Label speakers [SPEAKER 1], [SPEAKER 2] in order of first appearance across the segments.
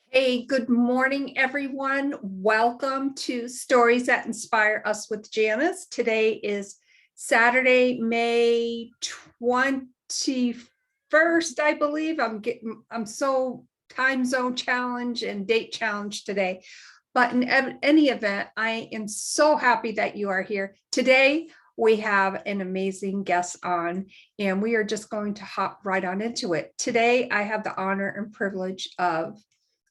[SPEAKER 1] Hey, good morning, everyone. Welcome to Stories That Inspire Us with Janice. Today is Saturday, May 21st, I believe. I'm so time zone challenge and date challenge today. But in any event, I am so happy that you are here. Today, we have an amazing guest on, and we are just going to hop right on into it. Today, I have the honor and privilege of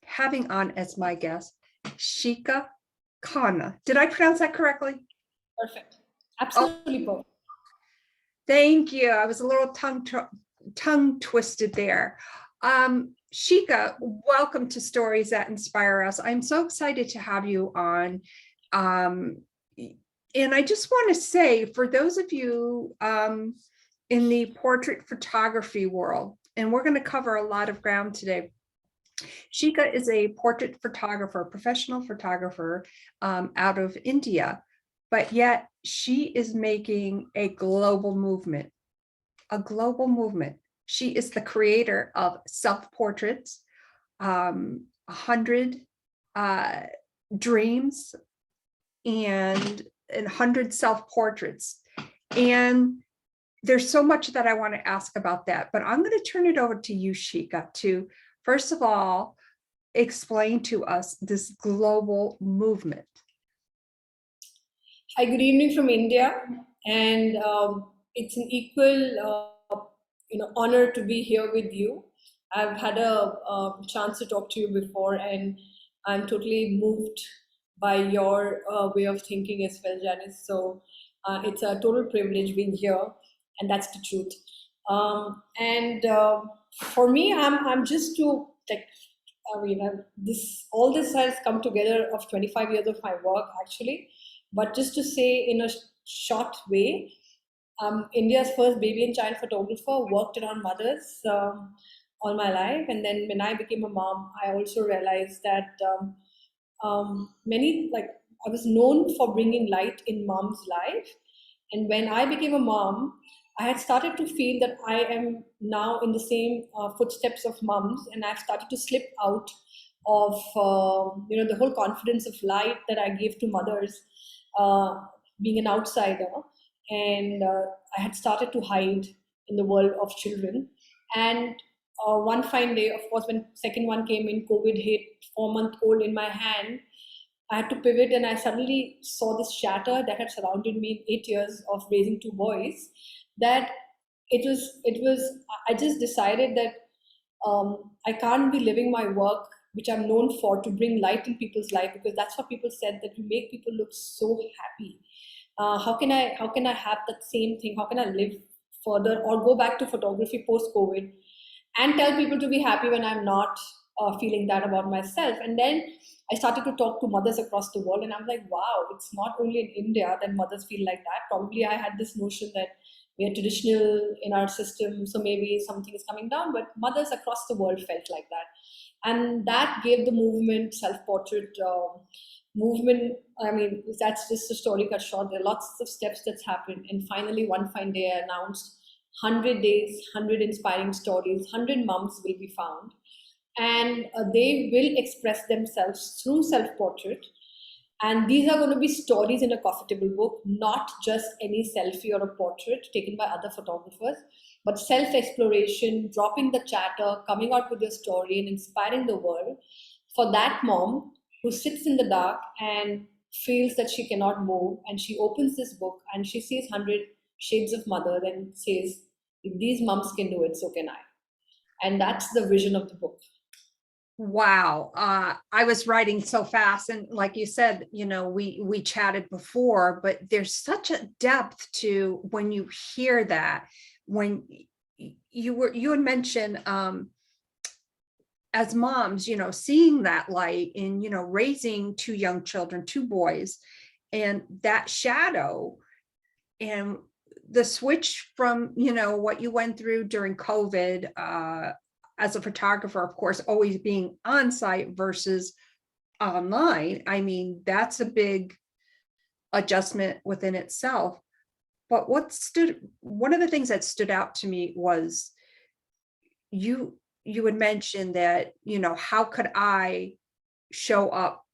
[SPEAKER 1] having on as my guest, Shikha Khanna. Did I pronounce that correctly?
[SPEAKER 2] Perfect.
[SPEAKER 1] Oh,
[SPEAKER 2] Absolutely perfect.
[SPEAKER 1] thank you. I was a little tongue twisted there. Shikha, welcome to Stories That Inspire Us. I'm so excited to have you on. Um, and I just want to say, for those of you in the portrait photography world, and we're going to cover a lot of ground today. Shikha is a portrait photographer, professional photographer out of India, but yet she is making a global movement, a global movement. She is the creator of self-portraits, 100 dreams, and 100 self-portraits. And there's so much that I want to ask about that, but I'm going to turn it over to you, Shikha, to first of all, explain to us this global movement.
[SPEAKER 2] Hi, good evening from India, and it's an equal, honor to be here with you. I've had a chance to talk to you before, and I'm totally moved by your way of thinking as well, Janice. So it's a total privilege being here, and that's the truth. And For me, I'm just to like this all this has come together of 25 years of my work actually. But just to say in a short way, India's first baby and child photographer, worked around mothers all my life, and then when I became a mom, I also realized that many like I was known for bringing light in mom's life, and when I became a mom, I had started to feel that I am now in the same footsteps of moms, and I've started to slip out of the whole confidence of light that I gave to mothers, uh, being an outsider, and I had started to hide in the world of children. And one fine day, of course, when second one came in, COVID hit, 4-month old in my hand. I had to pivot, and I suddenly saw this shatter that had surrounded me in 8 years of raising two boys. That it was. I just decided that I can't be living my work, which I'm known for, to bring light in people's life, because that's what people said, that you make people look so happy. How can I have that same thing? How can I live further or go back to photography post COVID and tell people to be happy when I'm not feeling that about myself? And then I started to talk to mothers across the world, and I'm like, wow, it's not only in India that mothers feel like that. Probably I had this notion that we are traditional in our system, so maybe something is coming down, but mothers across the world felt like that. And that gave the movement, self portrait movement. I mean, that's just a story cut short. There are lots of steps that's happened. And finally, one fine day, I announced 100 days, 100 inspiring stories, 100 moms will be found. And they will express themselves through self portrait. And these are going to be stories in a coffee table book, not just any selfie or a portrait taken by other photographers, but self exploration, dropping the chatter, coming out with your story, and inspiring the world for that mom who sits in the dark and feels that she cannot move. And she opens this book and she sees 100 shades of mother and says, if these moms can do it, so can I. And that's the vision of the book.
[SPEAKER 1] Wow. I was writing so fast, and like you said, we chatted before, but there's such a depth to when you hear that. When you had mentioned as moms, seeing that light in, raising two young children, two boys, and that shadow, and the switch from, what you went through during COVID, as a photographer, of course, always being on site versus online. I mean, that's a big adjustment within itself. But one of the things that stood out to me was you you had mentioned that, how could I show up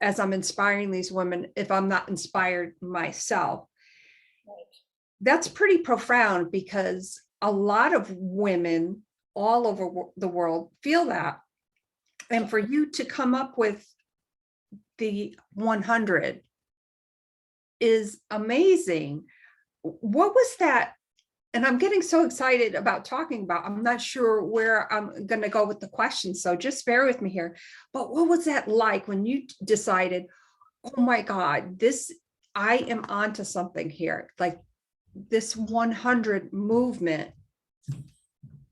[SPEAKER 1] as I'm inspiring these women if I'm not inspired myself?
[SPEAKER 2] Right.
[SPEAKER 1] That's pretty profound, because a lot of women all over the world feel that. And for you to come up with the 100 is amazing. What was that? And I'm getting so excited about talking about, I'm not sure where I'm going to go with the question, so just bear with me here. But what was that like when you decided, oh my God, I am onto something here, like this 100 movement?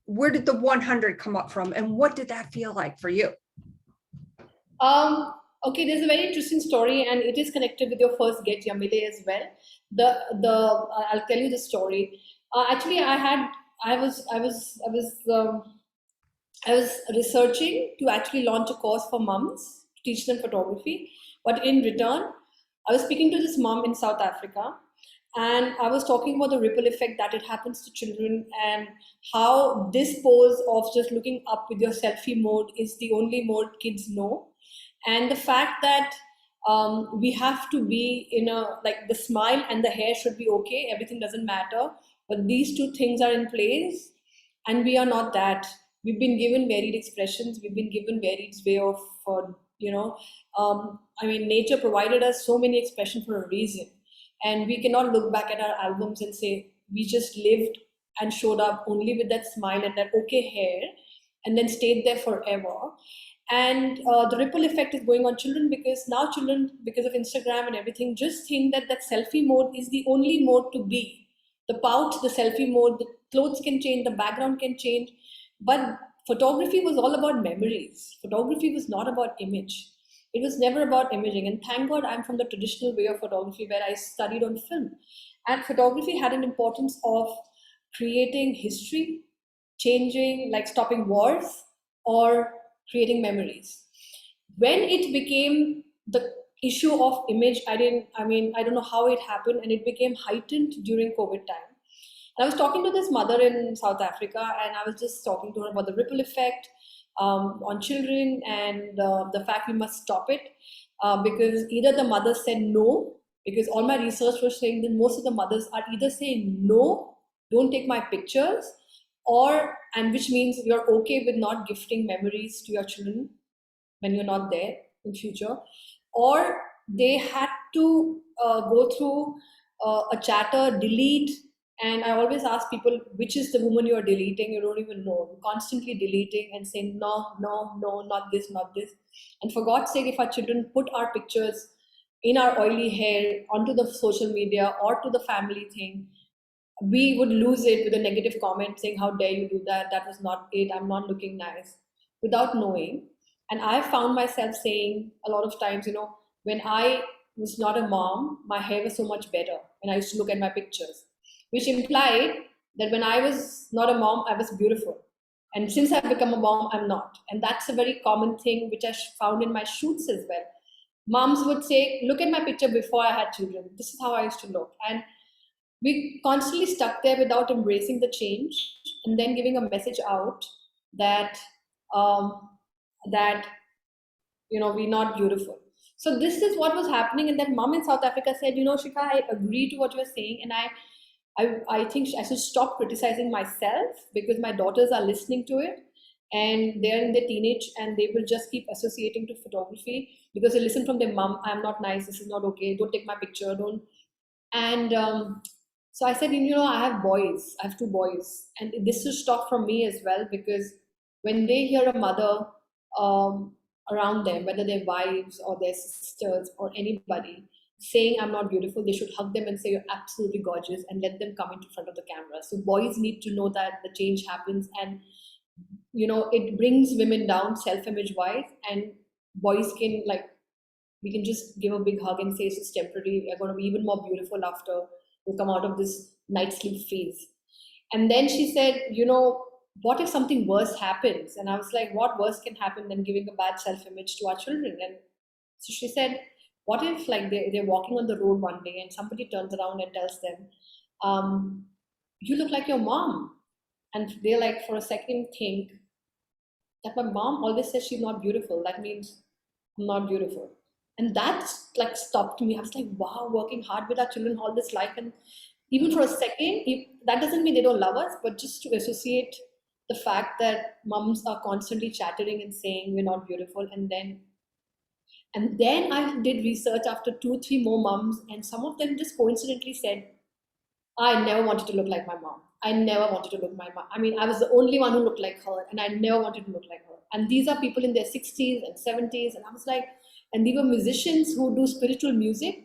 [SPEAKER 1] Where did the 100 come up from, and what did that feel like for you?
[SPEAKER 2] Um, okay, there's a very interesting story, and it is connected with your first get Yamile as well. I'll tell you the story. Actually, I was I was I was I was researching to actually launch a course for moms to teach them photography. But in return, I was speaking to this mom in South Africa, and I was talking about the ripple effect that it happens to children, and how this pose of just looking up with your selfie mode is the only mode kids know. And the fact that we have to be in a, like, the smile and the hair should be okay, everything doesn't matter, but these two things are in place, and we are not that. We've been given varied expressions, we've been given varied way of I mean, nature provided us so many expressions for a reason, and we cannot look back at our albums and say we just lived and showed up only with that smile and that okay hair, and then stayed there forever. And the ripple effect is going on children, because now children, because of Instagram and everything, just think that that selfie mode is the only mode to be. The pout, the selfie mode, the clothes can change, the background can change, but photography was all about memories. Photography was not about image. It was never about imaging. And thank God I'm from the traditional way of photography, where I studied on film. And photography had an importance of creating history, changing, like stopping wars, or creating memories. When it became the issue of image, I don't know how it happened, and it became heightened during COVID time. And I was talking to this mother in South Africa, and I was just talking to her about the ripple effect on children, and the fact we must stop it, because either the mother said no, because all my research was saying that most of the mothers are either saying no, don't take my pictures, or, and which means you're okay with not gifting memories to your children when you're not there in future, or they had to go through a chatter, delete. And I always ask people, which is the woman you are deleting? You don't even know. You're constantly deleting and saying no, no, no, not this, not this. And for God's sake, if our children put our pictures in our oily hair onto the social media or to the family thing, we would lose it with a negative comment saying, how dare you do that? That was not it. I'm not looking nice, without knowing. And I found myself saying a lot of times, when I was not a mom, my hair was so much better when I used to look at my pictures, which implied that when I was not a mom, I was beautiful. And since I've become a mom, I'm not. And that's a very common thing which I found in my shoots as well. Moms would say, look at my picture before I had children. This is how I used to look. And we constantly stuck there without embracing the change, and then giving a message out that um, that we're not beautiful. So this is what was happening, and then mom in South Africa said, Shikha, I agree to what you're saying, and I think I should stop criticizing myself, because my daughters are listening to it, and they're in their teenage, and they will just keep associating to photography because they listen from their mom, I'm not nice, this is not okay, don't take my picture, don't. And so I said, I have boys, I have two boys, and this should stop from me as well, because when they hear a mother around them, whether their wives or their sisters or anybody, saying I'm not beautiful, they should hug them and say you're absolutely gorgeous, and let them come into front of the camera. So boys need to know that the change happens, and it brings women down self-image wise, and boys can, like, we can just give a big hug and say it's temporary, we're going to be even more beautiful after we come out of this night sleep phase. And then she said, what if something worse happens? And I was like, what worse can happen than giving a bad self-image to our children? And so she said, what if, like, they're walking on the road one day and somebody turns around and tells them, you look like your mom. And they, like, for a second think, that my mom always says she's not beautiful. That means I'm not beautiful. And that's like stopped me. I was like, wow, working hard with our children all this life. And even for a second, that doesn't mean they don't love us, but just to associate the fact that moms are constantly chattering and saying we're not beautiful. And then I did research after 2, 3 more moms, and some of them just coincidentally said, I never wanted to look like my mom. I never wanted to look like my mom. I mean, I was the only one who looked like her, and I never wanted to look like her. And these are people in their 60s and 70s. And I was like, and they were musicians who do spiritual music.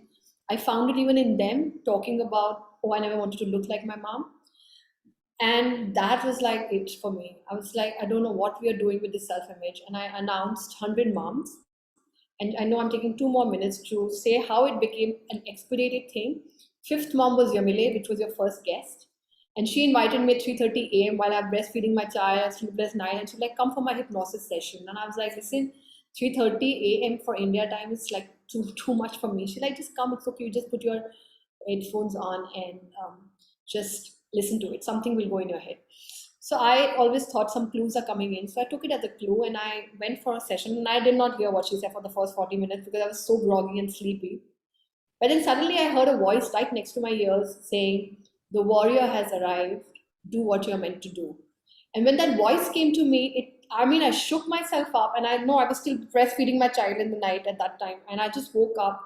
[SPEAKER 2] I found it even in them talking about, oh, I never wanted to look like my mom. And that was like it for me. I was like, I don't know what we are doing with the self image. And I announced 100 moms. And I know I'm taking 2 more minutes to say how it became an expedited thing. Fifth mom was Yamile, which was your first guest. And she invited me at 3:30 a.m. while I'm breastfeeding my child, sleepless night. And she's like, come for my hypnosis session. And I was like, listen, 3:30 a.m. for India time is like too much for me. She's like, just come, it's okay. You just put your headphones on and just listen to it. Something will go in your head. So I always thought some clues are coming in. So I took it as a clue and I went for a session, and I did not hear what she said for the first 40 minutes because I was so groggy and sleepy. But then suddenly I heard a voice right next to my ears saying, the warrior has arrived. Do what you're meant to do. And when that voice came to me, I shook myself up, and I know I was still breastfeeding my child in the night at that time. And I just woke up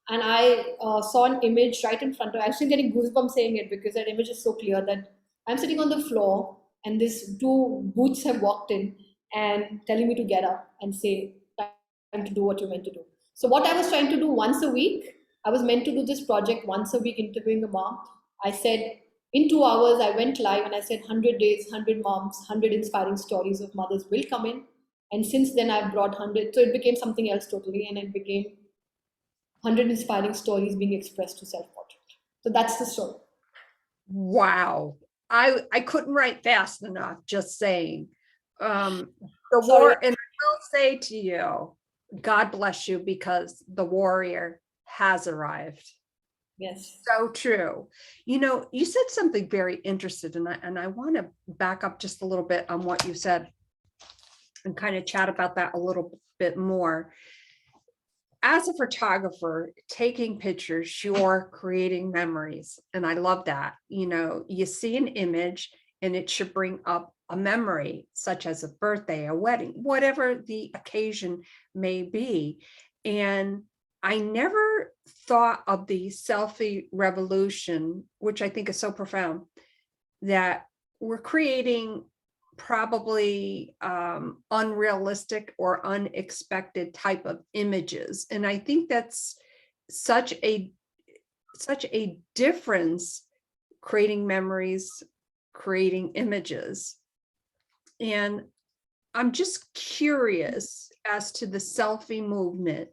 [SPEAKER 2] and I saw an image right in front of me. I'm still getting goosebumps saying it because that image is so clear that I'm sitting on the floor and these two boots have walked in and telling me to get up and say, time to do what you're meant to do. So, what I was trying to do once a week, I was meant to do this project once a week, interviewing a mom. I said, in 2 hours, I went live and I said, 100 days, 100 moms, 100 inspiring stories of mothers will come in. And since then, I've brought 100. So, it became something else totally. And it became 100 inspiring stories being expressed to self portrait. So, that's the story.
[SPEAKER 1] Wow. I couldn't write fast enough, just saying. The
[SPEAKER 2] Sorry.
[SPEAKER 1] war, and I will say to you, God bless you, because the warrior has arrived.
[SPEAKER 2] Yes.
[SPEAKER 1] So true. You said something very interesting, and I want to back up just a little bit on what you said and kind of chat about that a little bit more. As a photographer, taking pictures, you're creating memories. And I love that. You see an image and it should bring up a memory, such as a birthday, a wedding, whatever the occasion may be. And I never thought of the selfie revolution, which I think is so profound, that we're creating probably unrealistic or unexpected type of images. And I think that's such a difference, creating memories, creating images. And I'm just curious as to the selfie movement.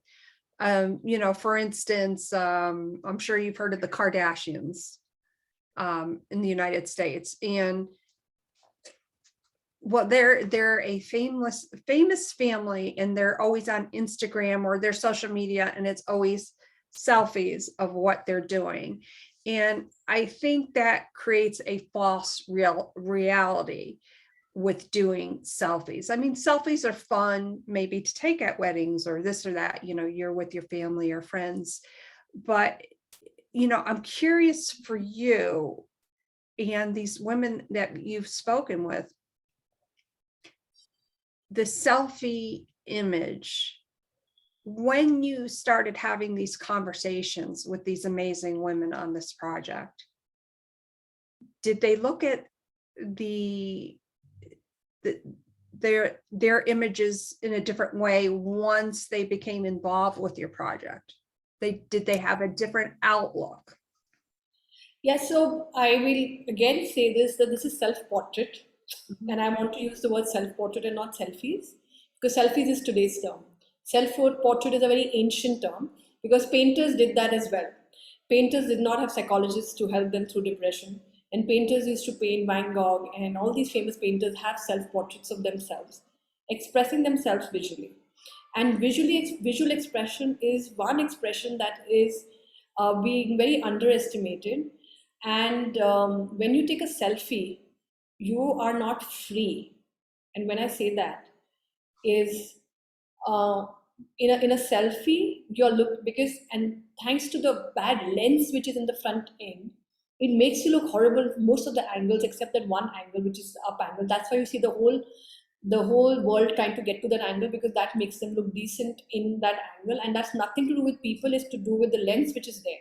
[SPEAKER 1] For instance, I'm sure you've heard of the Kardashians in the United States. And well, they're a famous family, and they're always on Instagram or their social media, and it's always selfies of what they're doing. And I think that creates a false reality with doing selfies. I mean, selfies are fun, maybe to take at weddings or this or that, you're with your family or friends. But, I'm curious for you and these women that you've spoken with, the selfie image, when you started having these conversations with these amazing women on this project, did they look at their images in a different way once they became involved with your project? Did they have a different outlook?
[SPEAKER 2] Yeah, so I will again say this, that this is self-portrait, and I want to use the word self-portrait and not selfies, because selfies is today's term. Self-portrait is a very ancient term because painters did that as well. Painters did not have psychologists to help them through depression, and painters used to paint. Van Gogh and all these famous painters have self-portraits of themselves, expressing themselves visually. And visual expression is one expression that is being very underestimated. And when you take a selfie, you are not free. And when I say that, is uh, in a selfie, your look, because, and thanks to the bad lens which is in the front end, it makes you look horrible most of the angles except that one angle which is up angle. That's why you see the whole world trying to get to that angle, because that makes them look decent in that angle, and that's nothing to do with people, it's to do with the lens which is there.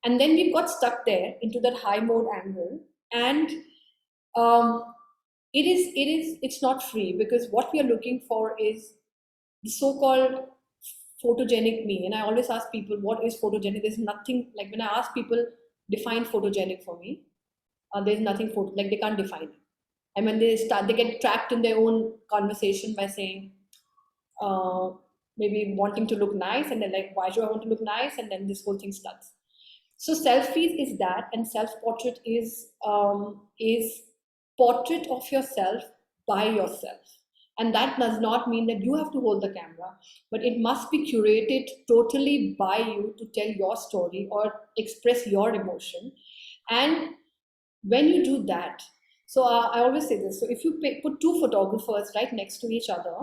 [SPEAKER 2] And then we've got stuck there into that high mode angle, and um, it's not free, because what we are looking for is the so-called photogenic me. And I always ask people, what is photogenic? There's nothing, like when I ask people, define photogenic for me, there's nothing like they can't define it. And when they get trapped in their own conversation by saying, uh, maybe wanting to look nice, and then like, why do I want to look nice? And then this whole thing starts. So selfies is that, and self-portrait is portrait of yourself by yourself. And that does not mean that you have to hold the camera, but it must be curated totally by you to tell your story or express your emotion. And when you do that, so I always say this, so if you put two photographers right next to each other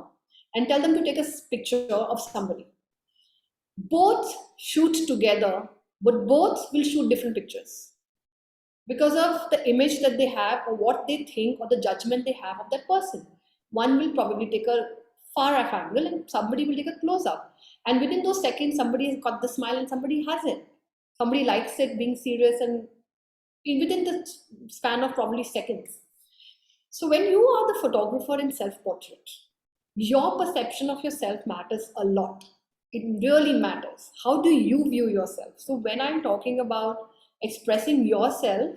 [SPEAKER 2] and tell them to take a picture of somebody, both shoot together, but both will shoot different pictures because of the image that they have or what they think or the judgment they have of that person. One will probably take a far off angle and somebody will take a close up. And within those seconds, somebody has got the smile and somebody hasn't. Somebody likes it being serious, and within the span of probably seconds. So when you are the photographer in self-portrait, your perception of yourself matters a lot. It really matters. How do you view yourself? So when I'm talking about expressing yourself,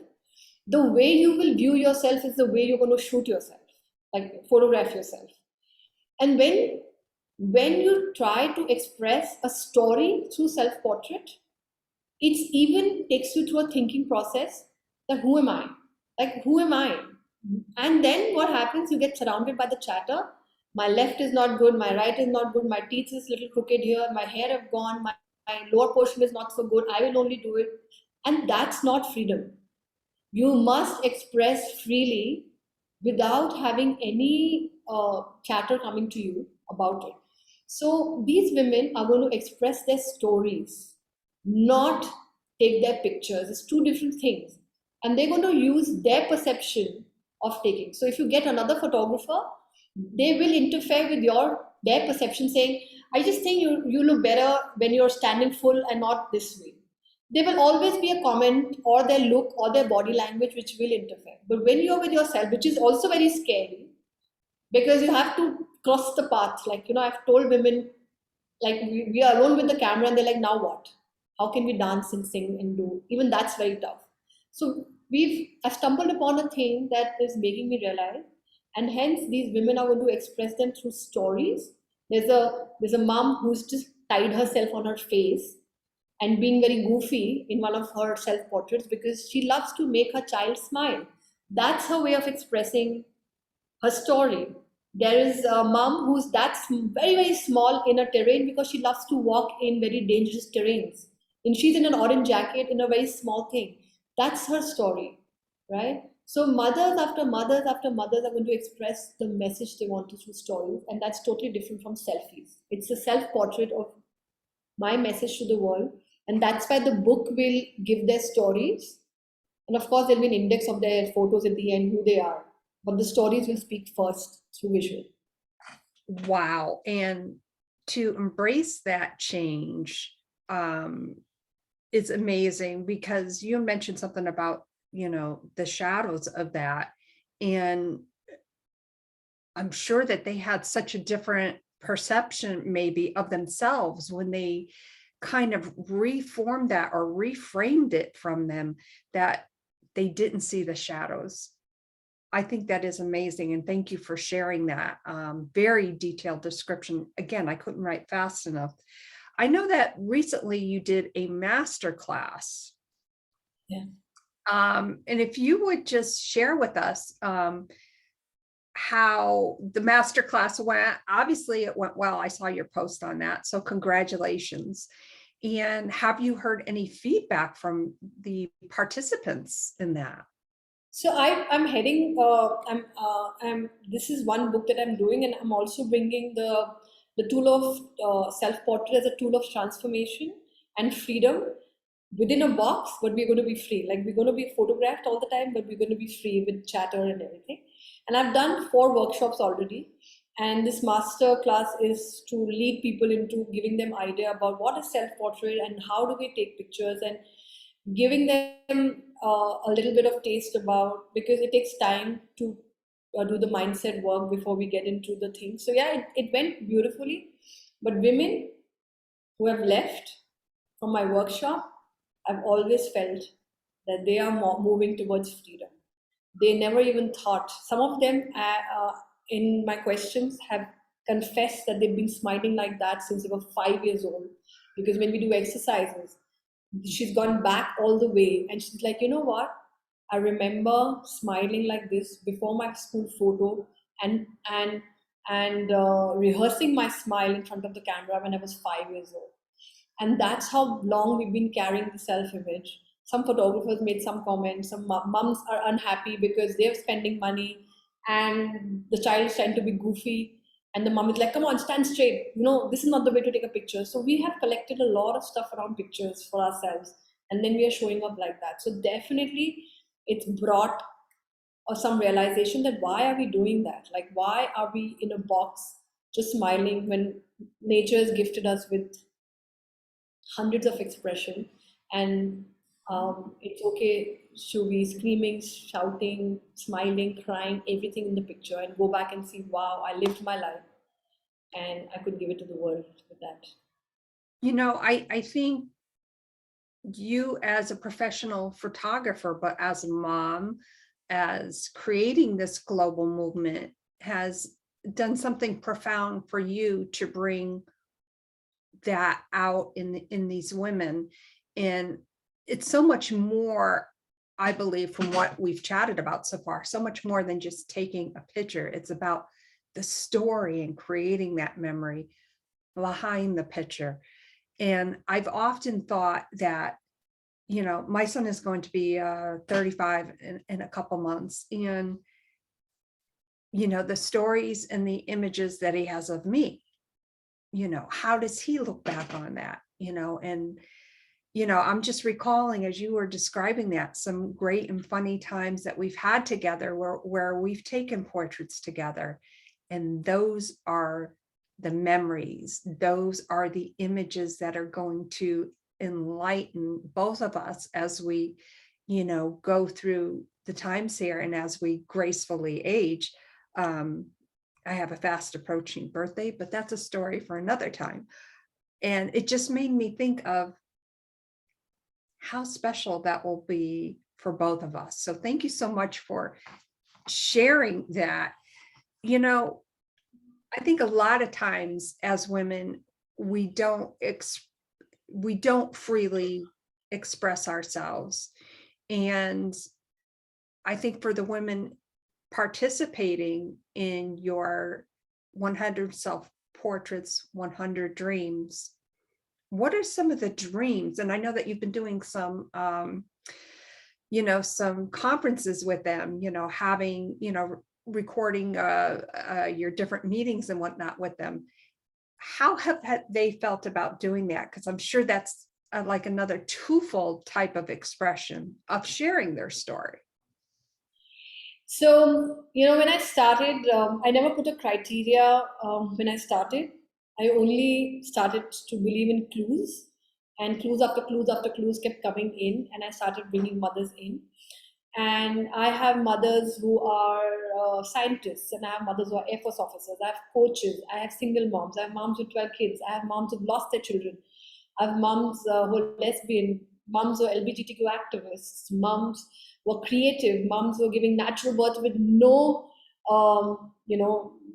[SPEAKER 2] the way you will view yourself is the way you're going to shoot yourself, like photograph yourself. And when you try to express a story through self-portrait, it even takes you through a thinking process that who am I? Like, who am I? And then what happens? You get surrounded by the chatter. My left is not good, my right is not good, my teeth is a little crooked here, my hair have gone, my lower portion is not so good, I will only do it. And that's not freedom. You must express freely without having any chatter coming to you about it. So these women are going to express their stories, not take their pictures. It's two different things. And they're going to use their perception of taking. So if you get another photographer, they will interfere with their perception, saying, I just think you look better when you're standing full and not this way. There will always be a comment or their look or their body language which will interfere. But when you're with yourself, which is also very scary, because you have to cross the path. Like, I've told women, like, we are alone with the camera and they're like, now what? How can we dance and sing and do? Even that's very tough. So I've stumbled upon a thing that is making me realize, and hence these women are going to express them through stories. There's a mom who's just tied herself on her face and being very goofy in one of her self portraits because she loves to make her child smile. That's her way of expressing her story. There is a mom that's very, very small in a terrain because she loves to walk in very dangerous terrains. And she's in an orange jacket in a very small thing. That's her story, right? So mothers after mothers after mothers are going to express the message they want to through stories, and that's totally different from selfies. It's a self-portrait of my message to the world, and that's why the book will give their stories. And of course, there'll be an index of their photos at the end, who they are. But the stories will speak first through visual.
[SPEAKER 1] Wow. And to embrace that change is amazing, because you mentioned something about, the shadows of that. And I'm sure that they had such a different perception maybe of themselves when they kind of reformed that or reframed it from them, that they didn't see the shadows. I think that is amazing. And thank you for sharing that very detailed description. Again, I couldn't write fast enough. I know that recently you did a master class.
[SPEAKER 2] Yeah.
[SPEAKER 1] And if you would just share with us how the master class went. Obviously it went well. I saw your post on that. So congratulations. And have you heard any feedback from the participants in that?
[SPEAKER 2] So I'm heading. This is one book that I'm doing, and I'm also bringing the tool of self portrait as a tool of transformation and freedom within a box. But we're going to be free. Like, we're going to be photographed all the time, but we're going to be free with chatter and everything. And I've done 4 workshops already. And this master class is to lead people into giving them idea about what is self portrait and how do we take pictures, and giving them a little bit of taste about, because it takes time to do the mindset work before we get into the thing. So yeah, it went beautifully. But women who have left from my workshop, I've always felt that they are moving towards freedom. They never even thought. Some of them, in my questions, have confessed that they've been smiling like that since they were 5 years old. Because when we do exercises, she's gone back all the way, and she's like, you know what? I remember smiling like this before my school photo, and rehearsing my smile in front of the camera when I was 5 years old. And that's how long we've been carrying the self-image. Some photographers made some comments. Some mums are unhappy because they're spending money, and the child is trying to be goofy, and the mom is like, come on, stand straight, this is not the way to take a picture. So we have collected a lot of stuff around pictures for ourselves, and then we are showing up like that. So definitely it's brought some realization that why are we doing that? Like, why are we in a box just smiling when nature has gifted us with hundreds of expression? And it's okay to be screaming, shouting, smiling, crying, everything in the picture, and go back and see, wow, I lived my life and I could give it to the world with that.
[SPEAKER 1] I think you, as a professional photographer, but as a mom, as creating this global movement, has done something profound for you to bring that out in these women. And it's so much more, I believe, from what we've chatted about so far, so much more than just taking a picture. It's about the story and creating that memory behind the picture. And I've often thought that, my son is going to be 35 in a couple months. And, the stories and the images that he has of me, how does he look back on that? And, I'm just recalling, as you were describing that, some great and funny times that we've had together where we've taken portraits together. And those are the memories. Those are the images that are going to enlighten both of us as we, go through the times here and as we gracefully age. I have a fast approaching birthday, but that's a story for another time. And it just made me think of how special that will be for both of us. So thank you so much for sharing that. I think a lot of times as women, we don't freely express ourselves. And I think for the women participating in your 100 self portraits, 100 dreams, what are some of the dreams? And I know that you've been doing some some conferences with them, having, recording your different meetings and whatnot with them. How have they felt about doing that? Because I'm sure that's like another twofold type of expression of sharing their story.
[SPEAKER 2] So, when I started, I never put a criteria when I started. I only started to believe in clues, and clues after clues after clues kept coming in, and I started bringing mothers in. And I have mothers who are scientists, and I have mothers who are Air Force officers. I have coaches, I have single moms, I have moms with 12 kids, I have moms who've lost their children, I have moms who are lesbian, moms who are LGBTQ activists, moms who are creative, moms who are giving natural birth with no,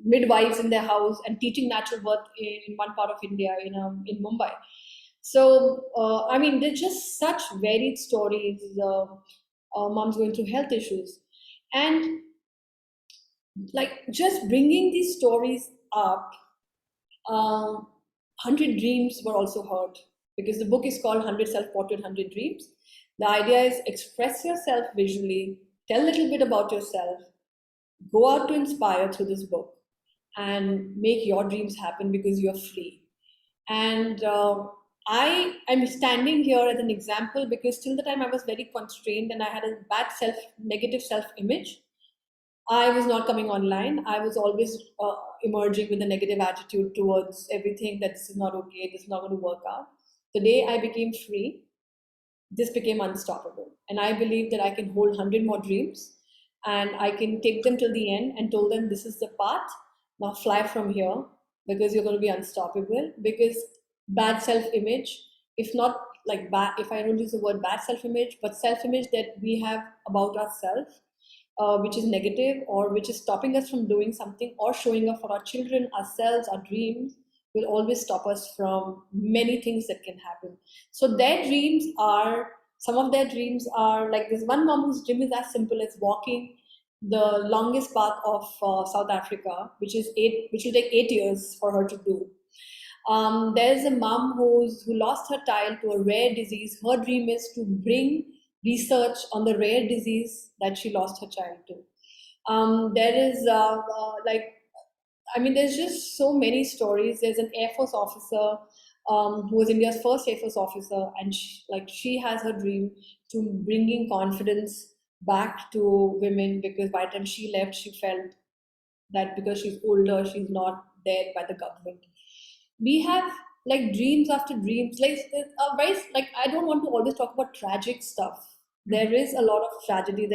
[SPEAKER 2] midwives in their house, and teaching natural birth in one part of India, in Mumbai. So, there's just such varied stories. Moms going through health issues, and like just bringing these stories up. 100 dreams were also heard, because the book is called 100 Self Portrait, 100 Dreams. The idea is express yourself visually, tell a little bit about yourself, go out to inspire through this book, and make your dreams happen because you're free. And I am standing here as an example because till the time I was very constrained and I had a negative self image. I was not coming online. I was always emerging with a negative attitude towards everything, that this is not okay, this is not going to work out. The day I became free, this became unstoppable. And I believe that I can hold 100 more dreams and I can take them till the end and told them this is the path. Now fly from here because you're going to be unstoppable. Because bad self image, if not like bad, if I don't use the word bad self image, but self image that we have about ourselves, which is negative or which is stopping us from doing something or showing up for our children, ourselves, our dreams, will always stop us from many things that can happen. So some of their dreams are like this one mom whose dream is as simple as walking the longest path of South Africa, which will take 8 years for her to do. There's a mom who lost her child to a rare disease. Her dream is to bring research on the rare disease that she lost her child to. There is there's just so many stories. There's an Air Force officer who was India's first Air Force officer, and she has her dream to bringing confidence back to women, because by the time she left, she felt that because she's older, she's not there by the government. We have like dreams after dreams. Like I don't want to always talk about tragic stuff. There is a lot of tragedy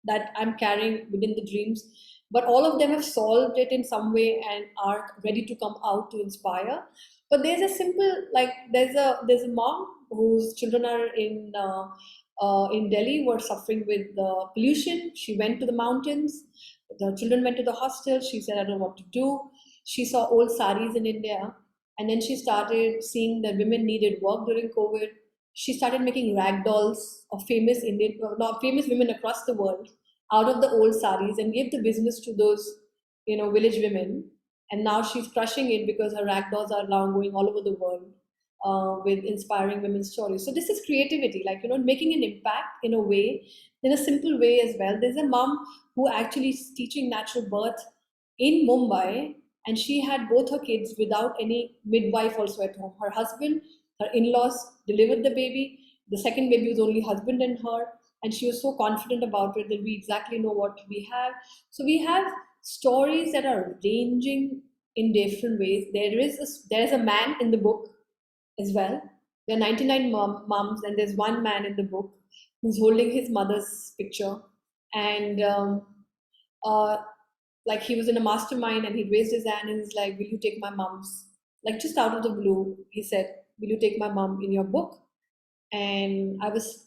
[SPEAKER 2] that I'm carrying within the dreams, but all of them have solved it in some way and are ready to come out to inspire. But there's a simple like there's a mom whose children are in Delhi, were suffering with pollution. She went to the mountains. The children went to the hostel. She said, I don't know what to do. She saw old saris in India, and then she started seeing that women needed work during COVID. She started making rag dolls of famous women across the world out of the old saris and gave the business to those, village women. And now she's crushing it because her rag dolls are now going all over the world with inspiring women's stories. So this is creativity, like, making an impact in a way, in a simple way as well. There's a mom who actually is teaching natural birth in Mumbai, and she had both her kids without any midwife also at home. Her husband, her in-laws delivered the baby. The second baby was only husband and her, and she was so confident about it that we exactly know what we have. So we have stories that are ranging in different ways. There's a man in the book as well. There are 99 moms, and there's one man in the book who's holding his mother's picture. And uh, like he was in a mastermind and he raised his hand and he's like, will you take my mom's, like just out of the blue, he said, will you take my mom in your book? And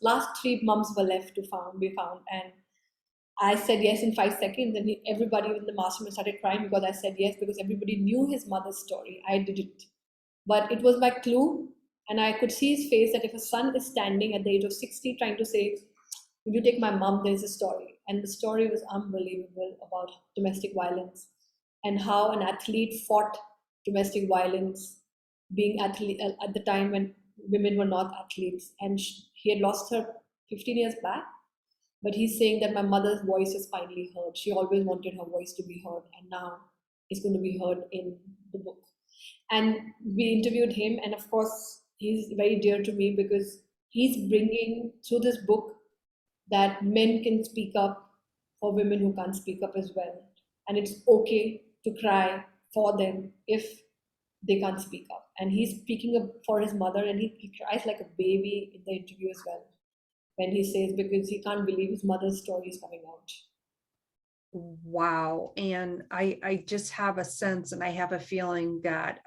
[SPEAKER 2] last 3 moms were left to be found. And I said yes in 5 seconds, and everybody in the mastermind started crying because I said yes, because everybody knew his mother's story. I didn't. But it was my clue, and I could see his face that if a son is standing at the age of 60 trying to say, will you take my mom, there's a story. And the story was unbelievable about domestic violence and how an athlete fought domestic violence, being athlete at the time when women were not athletes. And he had lost her 15 years back, but he's saying that my mother's voice is finally heard. She always wanted her voice to be heard, and now it's going to be heard in the book. And we interviewed him, and of course he's very dear to me because he's bringing through this book that men can speak up for women who can't speak up as well, and it's okay to cry for them if they can't speak up. And he's speaking up for his mother, and he cries like a baby in the interview as well, when he says, because he can't believe his mother's story is coming out.
[SPEAKER 1] Wow. And I just have a sense, and I have a feeling that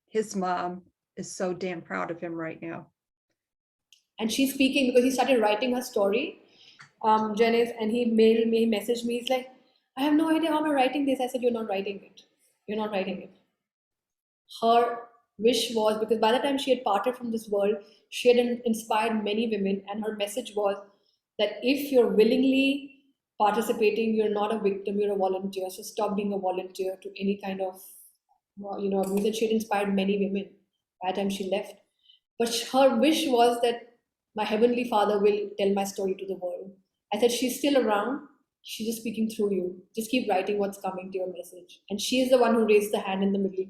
[SPEAKER 1] his mom is so damn proud of him right now.
[SPEAKER 2] And she's speaking because he started writing her story, Janice, and he mailed me, he messaged me. He's like, I have no idea how I'm writing this. I said, you're not writing it. You're not writing it. Her wish was, because by the time she had parted from this world, she had inspired many women, and her message was that if you're willingly participating, you're not a victim, you're a volunteer. So stop being a volunteer to any kind of, abuse. And she had inspired many women by the time she left. But her wish was that my heavenly father will tell my story to the world. I said, she's still around. She's just speaking through you. Just keep writing what's coming to your message. And she is the one who raised the hand in the middle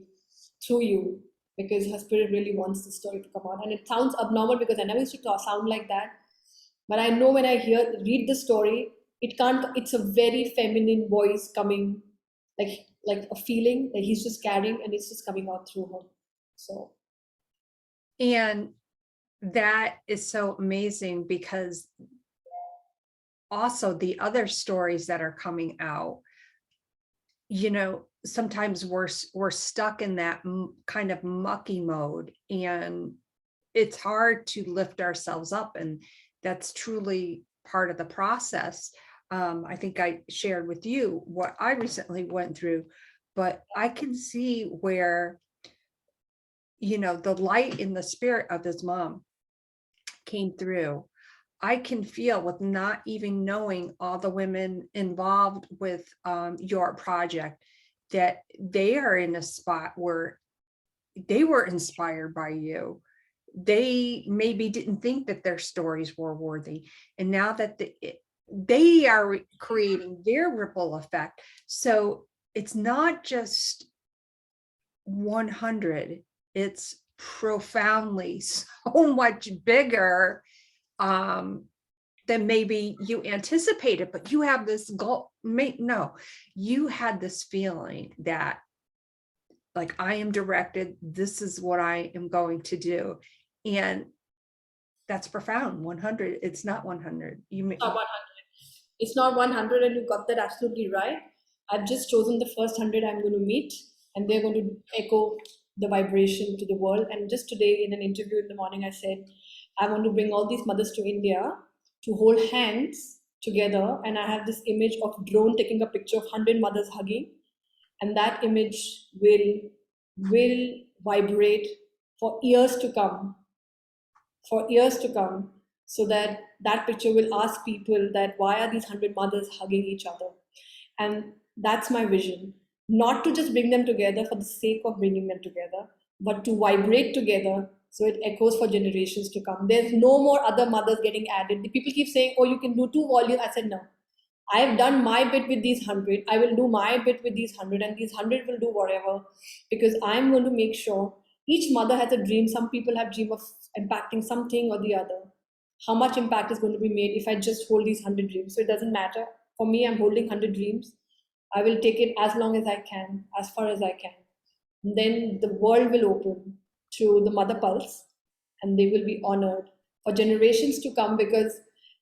[SPEAKER 2] through you, because her spirit really wants the story to come out. And it sounds abnormal because I never used to sound like that. But I know when I read the story, it can't, it's a very feminine voice coming, like a feeling that he's just carrying, and it's just coming out through her. So.
[SPEAKER 1] And that is so amazing, because also the other stories that are coming out, sometimes we're stuck in that kind of mucky mode, and it's hard to lift ourselves up. And that's truly part of the process. I think I shared with you what I recently went through, but I can see where, the light in the spirit of his mom came through. I can feel, with not even knowing all the women involved with your project, that they are in a spot where they were inspired by you. They maybe didn't think that their stories were worthy. And now that they are creating their ripple effect. So it's not just 100, it's profoundly so much bigger than maybe you anticipated. But you have this goal. No, you had this feeling that, like, I am directed, this is what I am going to do. And that's profound. 100, it's not 100.
[SPEAKER 2] Not 100. It's not 100, and you got that absolutely right. I've just chosen the first 100 I'm going to meet, and they're going to echo the vibration to the world. And just today, in an interview in the morning, I said, I want to bring all these mothers to India to hold hands together. And I have this image of drone taking a picture of 100 mothers hugging, and that image will vibrate for years to come, so that that picture will ask people that why are these 100 mothers hugging each other. And that's my vision, not to just bring them together for the sake of bringing them together, but to vibrate together so it echoes for generations to come. There's no more other mothers getting added. The people keep saying, oh, you can do 2 volumes. I said, no, I have done my bit with these 100. I will do my bit with these 100, and these 100 will do whatever, because I'm going to make sure each mother has a dream. Some people have dream of impacting something or the other. How much impact is going to be made if I just hold these 100 dreams? So it doesn't matter. For me, I'm holding 100 dreams. I will take it as long as I can, as far as I can. And then the world will open to the mother pulse, and they will be honored for generations to come. Because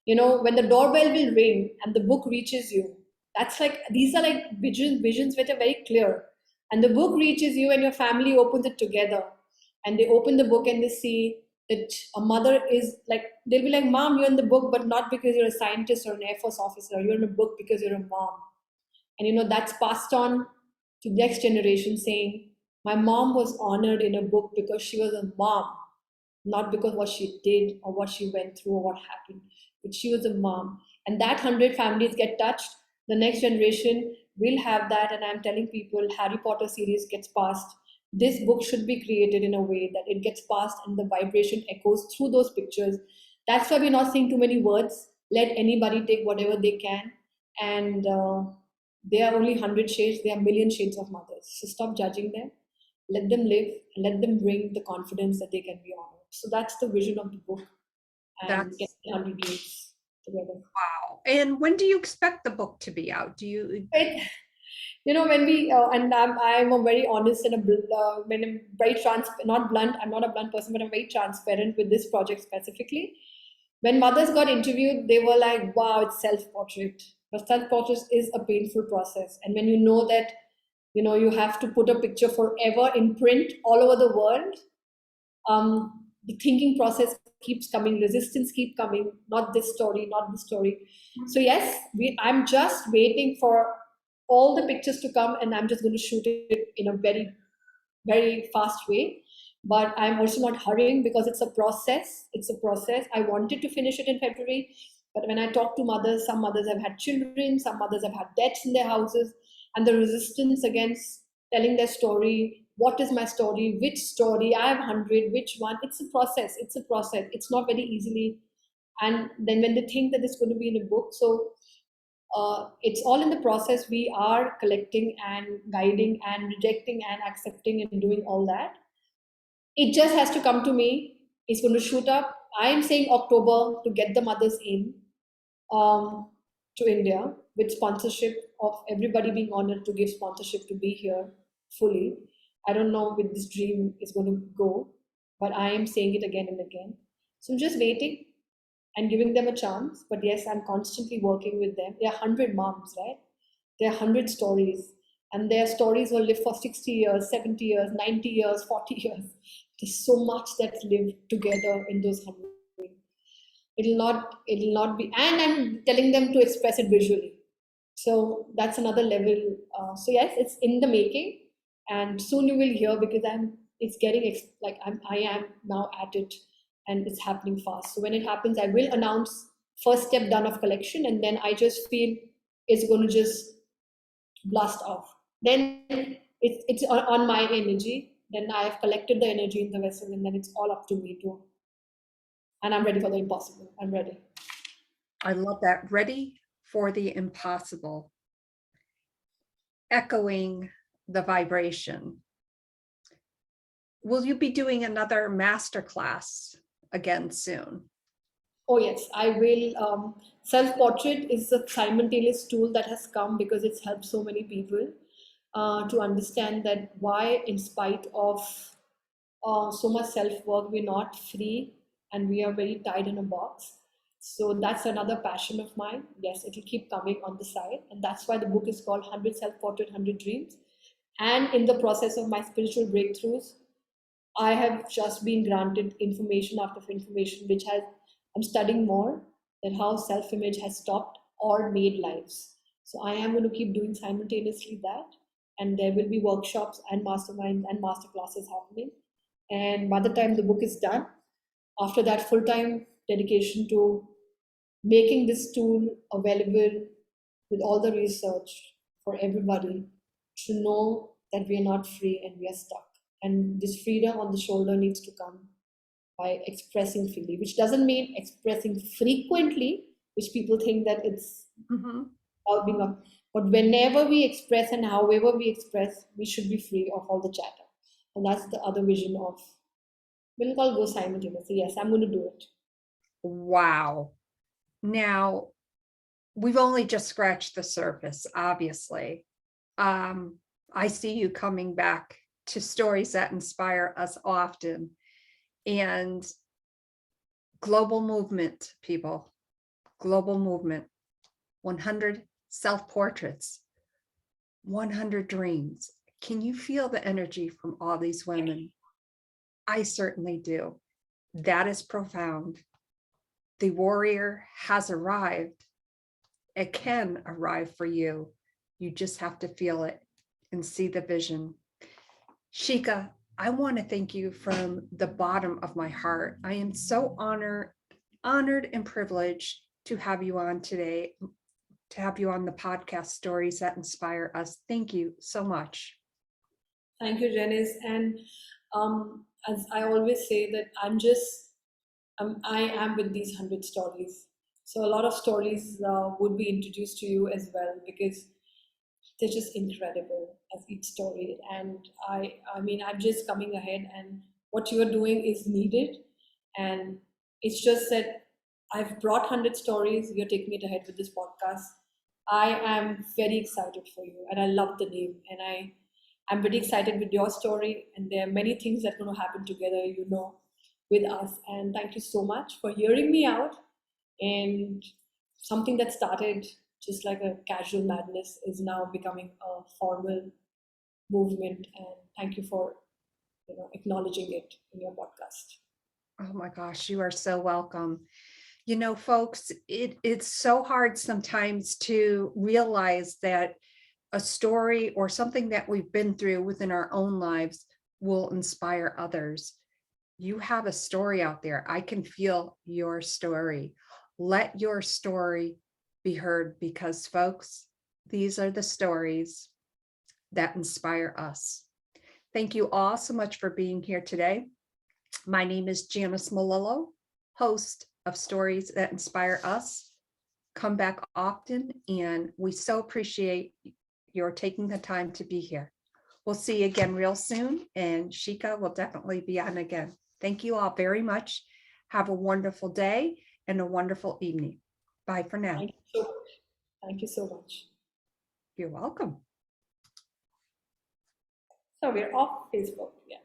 [SPEAKER 2] when the doorbell will ring and the book reaches you, that's like, these are like visions which are very clear. And the book reaches you, and your family opens it together, and they open the book and they see that a mother is like, they'll be like, Mom, you're in the book, but not because you're a scientist or an Air Force officer. You're in a book because you're a mom. And that's passed on to the next generation, saying, my mom was honored in a book because she was a mom, not because what she did or what she went through or what happened, but she was a mom. And that 100 families get touched. The next generation will have that. And I'm telling people, Harry Potter series gets passed. This book should be created in a way that it gets passed and the vibration echoes through those pictures. That's why we're not seeing too many words. Let anybody take whatever they can. And there are only 100 shades. There are a million shades of mothers. So stop judging them. Let them live, and let them bring the confidence that they can be honored. So that's the vision of the book. And get 100 years together.
[SPEAKER 1] Wow. And when do you expect the book to be out? Do you?
[SPEAKER 2] When we and I'm a very honest and when I'm very not blunt. I'm not a blunt person, but I'm very transparent with this project specifically. When mothers got interviewed, they were like, "Wow, it's self-portrait." But self-portrait is a painful process, and when you know that, you have to put a picture forever in print all over the world. The thinking process keeps coming, resistance keeps coming, not this story, not this story. So yes, I'm just waiting for all the pictures to come, and I'm just going to shoot it in a very, very fast way. But I'm also not hurrying because it's a process. It's a process. I wanted to finish it in February, but when I talk to mothers, some mothers have had children, some mothers have had deaths in their houses, and the resistance against telling their story. What is my story? Which story? I have 100. Which one? It's a process. It's a process. It's not very easily And then when they think that it's going to be in a book, so it's all in the process. We are collecting and guiding and rejecting and accepting and doing all that. It just has to come to me. It's going to shoot up. I am saying October to get the mothers in um, to India with sponsorship of everybody being honored to give sponsorship to be here fully. I don't know with this dream is going to go, but I am saying it again and again. So I'm just waiting and giving them a chance. But yes, I'm constantly working with them. There are 100 moms, right? There are 100 stories, and their stories will live for 60 years, 70 years, 90 years, 40 years. There's so much that's lived together in those 100. It'll not be, and I'm telling them to express it visually. So that's another level. So yes, it's in the making, and soon you will hear because it's getting I am now at it, and it's happening fast. So when it happens, I will announce first step done of collection, and then I just feel it's going to just blast off. Then it's on my energy. Then I have collected the energy in the vessel, and then it's all up to me to. And I'm ready for the impossible. I'm ready.
[SPEAKER 1] I love that. Ready for the impossible. Echoing the vibration. Will you be doing another masterclass again soon?
[SPEAKER 2] Oh yes, I will. Self-portrait is a simultaneous tool that has come because it's helped so many people to understand that why, in spite of so much self-work, we're not free and we are very tied in a box. So that's another passion of mine. Yes, it will keep coming on the side, and that's why the book is called 100 Self-Portrait, 100 Dreams. And in the process of my spiritual breakthroughs, I have just been granted information after information, which has I'm studying more that how self-image has stopped or made lives. So I am going to keep doing simultaneously that, and there will be workshops and masterminds and master classes happening. And by the time the book is done, after that full-time dedication to making this tool available with all the research for everybody to know that we are not free and we are stuck. And this freedom on the shoulder needs to come by expressing freely, which doesn't mean expressing frequently, which people think that it's all being up. But whenever we express and however we express, we should be free of all the chatter. And that's the other vision of we'll call go simultaneously. Yes, I'm going to do it.
[SPEAKER 1] Wow. Now, we've only just scratched the surface, obviously. I see you coming back to stories that inspire us often. And global movement, people, global movement, 100 self-portraits, 100 dreams. Can you feel the energy from all these women? I certainly do. That is profound. The warrior has arrived. It can arrive for you. You just have to feel it and see the vision. Shikha, I want to thank you from the bottom of my heart. I am so honored and privileged to have you on today, to have you on the podcast Stories That Inspire Us. Thank you so much.
[SPEAKER 2] Thank you, Janice. And as I always say that I am with these 100 stories. So a lot of stories would be introduced to you as well because they're just incredible as each story. And I mean, I'm just coming ahead, and what you're doing is needed. And it's just that I've brought 100 stories. You're taking it ahead with this podcast. I am very excited for you, and I love the name. And I'm very excited with your story. And there are many things that are going to happen together, with us. And thank you so much for hearing me out. And something that started just like a casual madness is now becoming a formal movement. And thank you for acknowledging it in your podcast.
[SPEAKER 1] Oh my gosh, you are so welcome. You know, folks, it's so hard sometimes to realize that a story or something that we've been through within our own lives will inspire others. You have a story out there. I can feel your story. Let your story be heard because, folks, these are the stories that inspire us. Thank you all so much for being here today. My name is Janice Malillo, host of stories that inspire us. Come back often, and we so appreciate your taking the time to be here. We'll see you again real soon, and Shikha will definitely be on again. Thank you all very much. Have a wonderful day and a wonderful evening. Bye for now.
[SPEAKER 2] Thank you so much. Thank you so much.
[SPEAKER 1] You're welcome.
[SPEAKER 2] So we're off Facebook. Yeah.